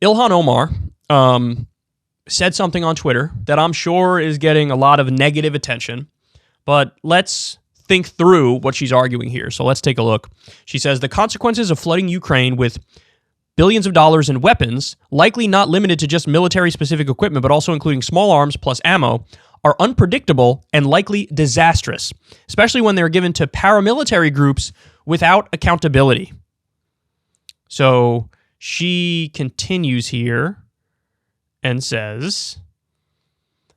Ilhan Omar said something on Twitter that I'm sure is getting a lot of negative attention, but let's think through what she's arguing here. So let's take a look. She says the consequences of flooding Ukraine with billions of dollars in weapons, likely not limited to just military-specific equipment, but also including small arms plus ammo, are unpredictable and likely disastrous, especially when they're given to paramilitary groups without accountability. So she continues here and says,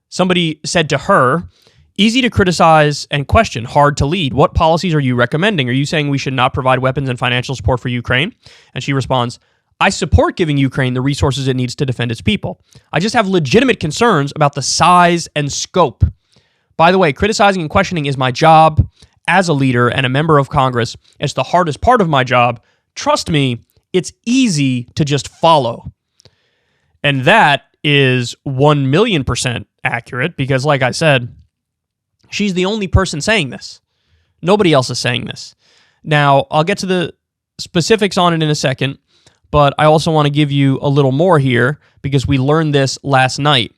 somebody said to her, easy to criticize and question, hard to lead. What policies are you recommending? Are you saying we should not provide weapons and financial support for Ukraine? And she responds, I support giving Ukraine the resources it needs to defend its people. I just have legitimate concerns about the size and scope. By the way, criticizing and questioning is my job as a leader and a member of Congress. It's the hardest part of my job. Trust me, it's easy to just follow. And that is 1,000,000% accurate because, like I said, she's the only person saying this. Nobody else is saying this. Now, I'll get to the specifics on it in a second, but I also want to give you a little more here because we learned this last night.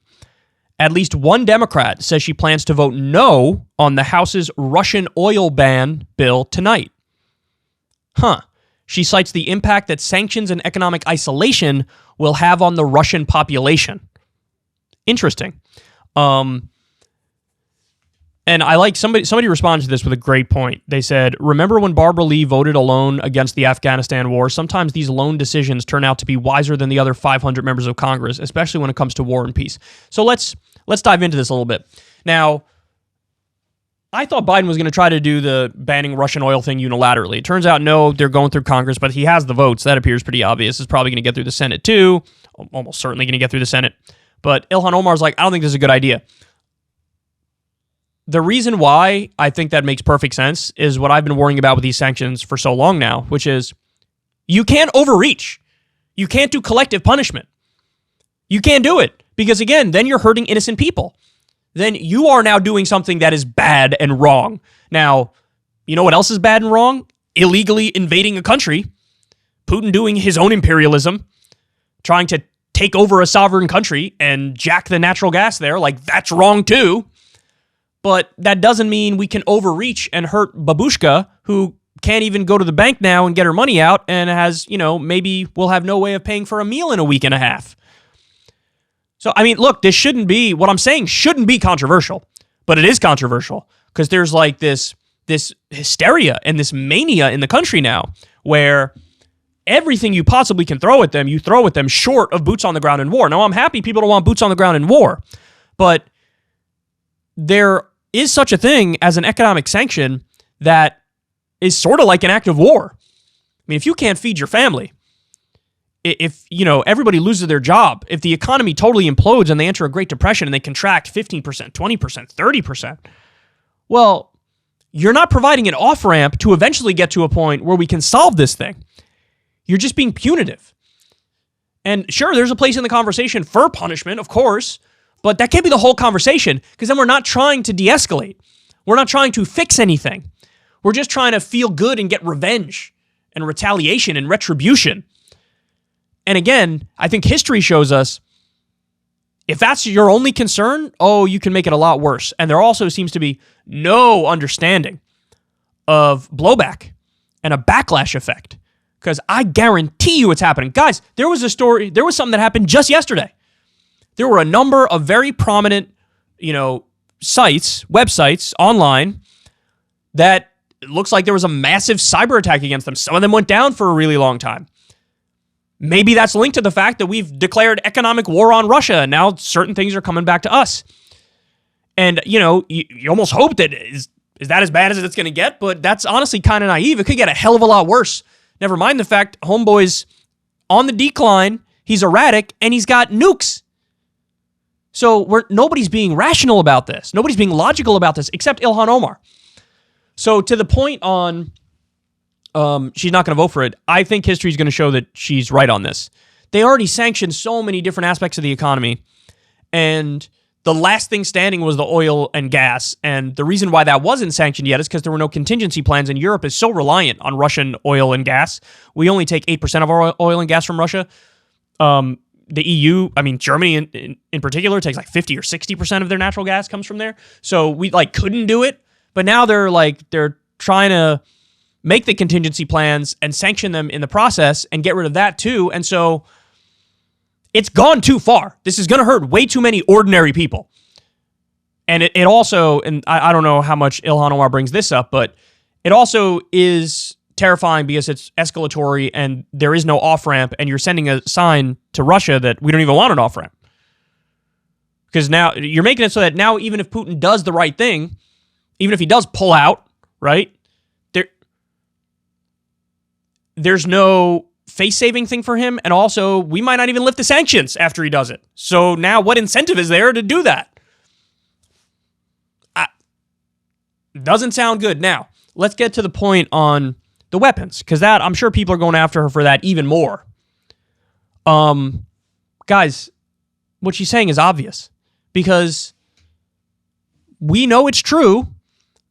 At least one Democrat says she plans to vote no on the House's Russian oil ban bill tonight. She cites the impact that sanctions and economic isolation will have on the Russian population. Interesting. And I like somebody responded to this with a great point. They said, remember when Barbara Lee voted alone against the Afghanistan war? Sometimes these lone decisions turn out to be wiser than the other 500 members of Congress, especially when it comes to war and peace. So let's dive into this a little bit. Now, I thought Biden was going to try to do the banning Russian oil thing unilaterally. It turns out, no, they're going through Congress, but he has the votes. That appears pretty obvious. It's probably going to get through the Senate too. Almost certainly going to get through the Senate. But Ilhan Omar's like, I don't think this is a good idea. The reason why I think that makes perfect sense is what I've been worrying about with these sanctions for so long now, which is you can't overreach. You can't do collective punishment. You can't do it because, again, then you're hurting innocent people. Then you are now doing something that is bad and wrong. Now, you know what else is bad and wrong? Illegally invading a country, Putin doing his own imperialism, trying to take over a sovereign country and jack the natural gas there, like that's wrong too. But that doesn't mean we can overreach and hurt babushka, who can't even go to the bank now and get her money out and has, maybe will have no way of paying for a meal in a week and a half. So, I mean, look, what I'm saying shouldn't be controversial, but it is controversial because there's like this hysteria and this mania in the country now where everything you possibly can throw at them, you throw at them short of boots on the ground in war. Now, I'm happy people don't want boots on the ground in war, but there is such a thing as an economic sanction that is sort of like an act of war. I mean, if you can't feed your family, if everybody loses their job, if the economy totally implodes and they enter a Great Depression and they contract 15%, 20%, 30%, well, you're not providing an off-ramp to eventually get to a point where we can solve this thing. You're just being punitive. And sure, there's a place in the conversation for punishment, of course, but that can't be the whole conversation because then we're not trying to de-escalate. We're not trying to fix anything. We're just trying to feel good and get revenge and retaliation and retribution. And again, I think history shows us if that's your only concern, you can make it a lot worse. And there also seems to be no understanding of blowback and a backlash effect because I guarantee you it's happening. Guys, there was something that happened just yesterday. There were a number of very prominent, websites online that it looks like there was a massive cyber attack against them. Some of them went down for a really long time. Maybe that's linked to the fact that we've declared economic war on Russia, and now certain things are coming back to us. And, you almost hope that is that as bad as it's going to get, but that's honestly kind of naive. It could get a hell of a lot worse. Never mind the fact homeboy's on the decline, he's erratic, and he's got nukes. So nobody's being rational about this. Nobody's being logical about this, except Ilhan Omar. So to the point on she's not going to vote for it, I think history is going to show that she's right on this. They already sanctioned so many different aspects of the economy, and the last thing standing was the oil and gas. And the reason why that wasn't sanctioned yet is because there were no contingency plans, and Europe is so reliant on Russian oil and gas. We only take 8% of our oil and gas from Russia. the EU, I mean, Germany in particular takes like 50 or 60% of their natural gas comes from there. So we like couldn't do it, but now they're trying to make the contingency plans and sanction them in the process and get rid of that too. And so it's gone too far. This is going to hurt way too many ordinary people. And it also, and I don't know how much Ilhan Omar brings this up, but it also is terrifying because it's escalatory and there is no off-ramp, and you're sending a sign to Russia that we don't even want an off-ramp. Because now you're making it so that now even if Putin does the right thing, even if he does pull out, right, there's no face-saving thing for him, and also we might not even lift the sanctions after he does it. So now what incentive is there to do that? Doesn't sound good. Now, let's get to the point on the weapons, because that, I'm sure people are going after her for that even more. Guys, what she's saying is obvious, because we know it's true.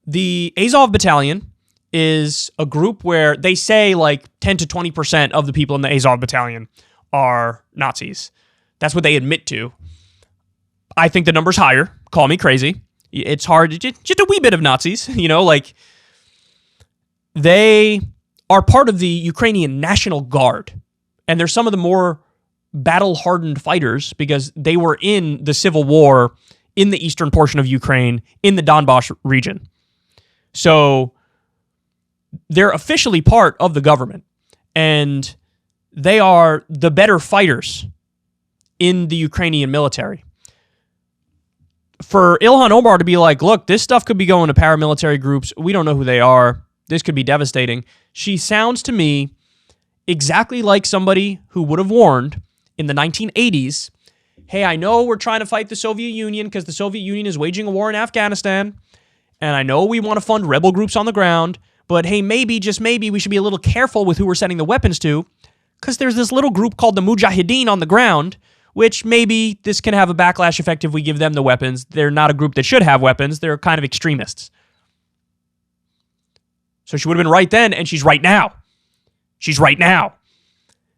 The Azov Battalion is a group where they say like 10 to 20% of the people in the Azov Battalion are Nazis. That's what they admit to. I think the number's higher. Call me crazy. It's hard, just a wee bit of Nazis, like they are part of the Ukrainian National Guard. And they're some of the more battle-hardened fighters because they were in the civil war in the eastern portion of Ukraine, in the Donbass region. So they're officially part of the government, and they are the better fighters in the Ukrainian military. For Ilhan Omar to be like, look, this stuff could be going to paramilitary groups. We don't know who they are. This could be devastating. She sounds to me exactly like somebody who would have warned in the 1980s, hey, I know we're trying to fight the Soviet Union because the Soviet Union is waging a war in Afghanistan, and I know we want to fund rebel groups on the ground, but hey, maybe, just maybe, we should be a little careful with who we're sending the weapons to, because there's this little group called the Mujahideen on the ground, which maybe this can have a backlash effect if we give them the weapons. They're not a group that should have weapons. They're kind of extremists. So she would have been right then, and she's right now. She's right now.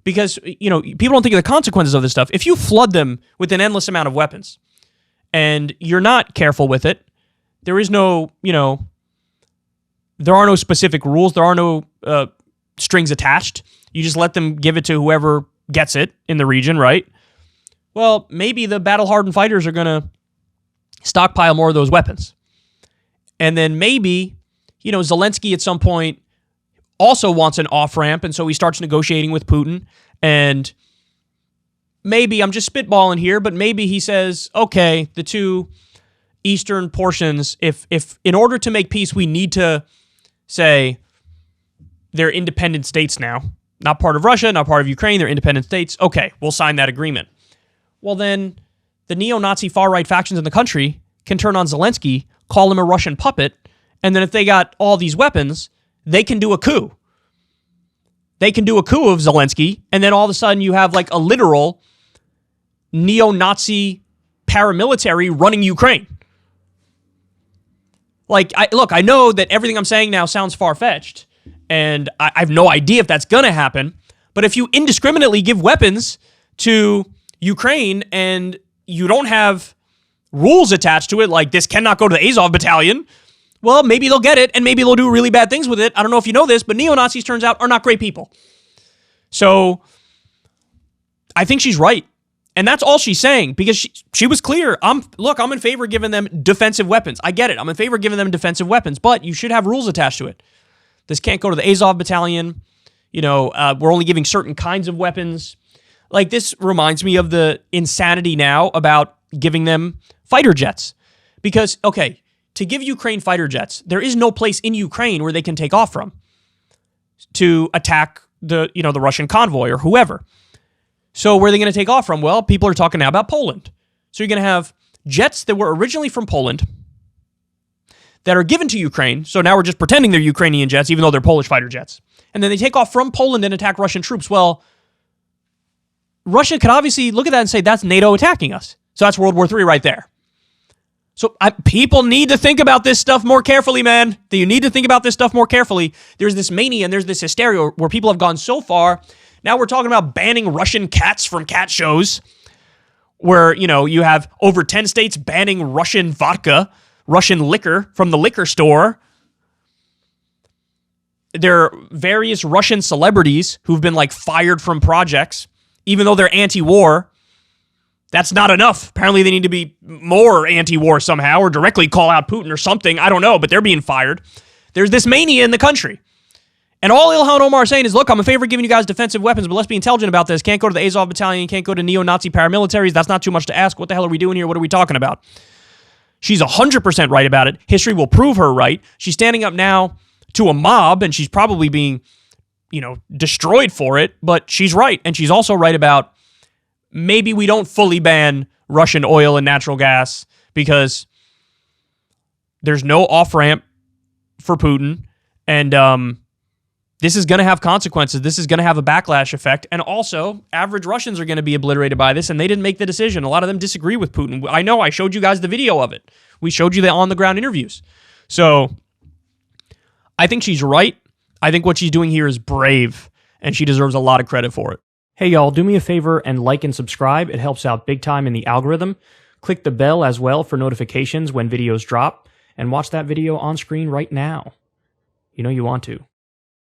Because, people don't think of the consequences of this stuff. If you flood them with an endless amount of weapons, and you're not careful with it, there is no, there are no specific rules. There are no strings attached. You just let them give it to whoever gets it in the region, right? Well, maybe the battle-hardened fighters are going to stockpile more of those weapons. And then maybe, Zelensky at some point also wants an off-ramp, and so he starts negotiating with Putin. And maybe, I'm just spitballing here, but maybe he says, okay, the two eastern portions, if in order to make peace, we need to say they're independent states now. Not part of Russia, not part of Ukraine, they're independent states. Okay, we'll sign that agreement. Well, then the neo-Nazi far-right factions in the country can turn on Zelensky, call him a Russian puppet, and then if they got all these weapons, they can do a coup. They can do a coup of Zelensky, and then all of a sudden you have like a literal neo-Nazi paramilitary running Ukraine. Like, I know that everything I'm saying now sounds far-fetched, and I have no idea if that's going to happen, but if you indiscriminately give weapons to Ukraine and you don't have rules attached to it, like this cannot go to the Azov Battalion, well, maybe they'll get it, and maybe they'll do really bad things with it. I don't know if you know this, but neo-Nazis, turns out, are not great people. So I think she's right. And that's all she's saying, because she was clear. I'm in favor of giving them defensive weapons. I get it. I'm in favor of giving them defensive weapons, but you should have rules attached to it. This can't go to the Azov Battalion. We're only giving certain kinds of weapons. Like, this reminds me of the insanity now about giving them fighter jets. Because, okay, to give Ukraine fighter jets, there is no place in Ukraine where they can take off from to attack the Russian convoy or whoever. So where are they going to take off from? Well, people are talking now about Poland. So you're going to have jets that were originally from Poland that are given to Ukraine. So now we're just pretending they're Ukrainian jets, even though they're Polish fighter jets. And then they take off from Poland and attack Russian troops. Well, Russia could obviously look at that and say, that's NATO attacking us. So that's World War III right there. So people need to think about this stuff more carefully, man. You need to think about this stuff more carefully. There's this mania and there's this hysteria where people have gone so far Now we're talking about banning Russian cats from cat shows, where, you have over 10 states banning Russian vodka, Russian liquor from the liquor store. There are various Russian celebrities who've been fired from projects, even though they're anti-war. That's not enough. Apparently they need to be more anti-war somehow, or directly call out Putin or something. I don't know, but they're being fired. There's this mania in the country. And all Ilhan and Omar are saying is, look, I'm in favor of giving you guys defensive weapons, but let's be intelligent about this. Can't go to the Azov battalion, can't go to neo-Nazi paramilitaries. That's not too much to ask. What the hell are we doing here? What are we talking about? She's 100% right about it. History will prove her right. She's standing up now to a mob, and she's probably being, destroyed for it, but she's right. And she's also right about maybe we don't fully ban Russian oil and natural gas because there's no off-ramp for Putin, and this is going to have consequences. This is going to have a backlash effect. And also, average Russians are going to be obliterated by this, and they didn't make the decision. A lot of them disagree with Putin. I know. I showed you guys the video of it. We showed you the on-the-ground interviews. So I think she's right. I think what she's doing here is brave, and she deserves a lot of credit for it. Hey, y'all, do me a favor and like and subscribe. It helps out big time in the algorithm. Click the bell as well for notifications when videos drop, and watch that video on screen right now. You know you want to.